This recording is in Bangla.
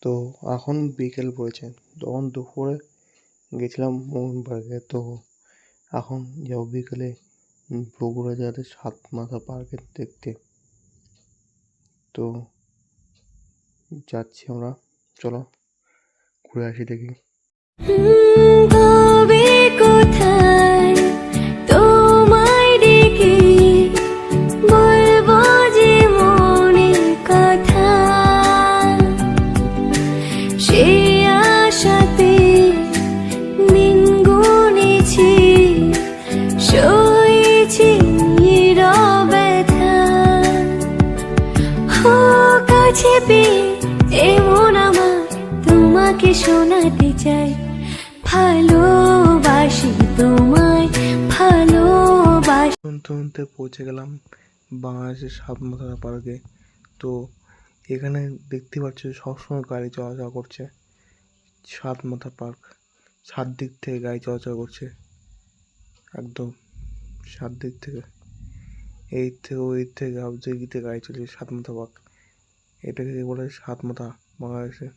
তো এখন বিকেল পড়েছে, তখন দুপুরে গেছিলাম মোহনবাগানে। তো এখন যাবো বিকেলে বগুড়া যাতে সাত মাথা পার্কে দেখতে। তো যাচ্ছি আমরা, চলো ঘুরে আসি দেখি। কবে কোথায় তোমায় ডেকে বলবো যে মনের কথা, সে আশাতে দিন গুনেছি, সয়েছি নীরবতা। কাছে পেয়ে এমন আমার তোমাকে শোনাতে চাই, ভালোবাসি তোমায়, ভালোবাসি। শুনতে পৌঁছে গেলাম বাংলাদেশের সাত মাথা পার্কে। তো এখানে দেখতে পাচ্ছ সবসময় গাড়ি চলাচল করছে। সাত মাথা পার্ক, সাত দিক থেকে গাড়ি চলাচল করছে, একদম সাত দিক থেকে, এই থেকে ওই থেকে সব দিক থেকে গাড়ি চলছে। সাত মাথা পার্ক, এটাকে বলে সাত মাথা বাংলাদেশে।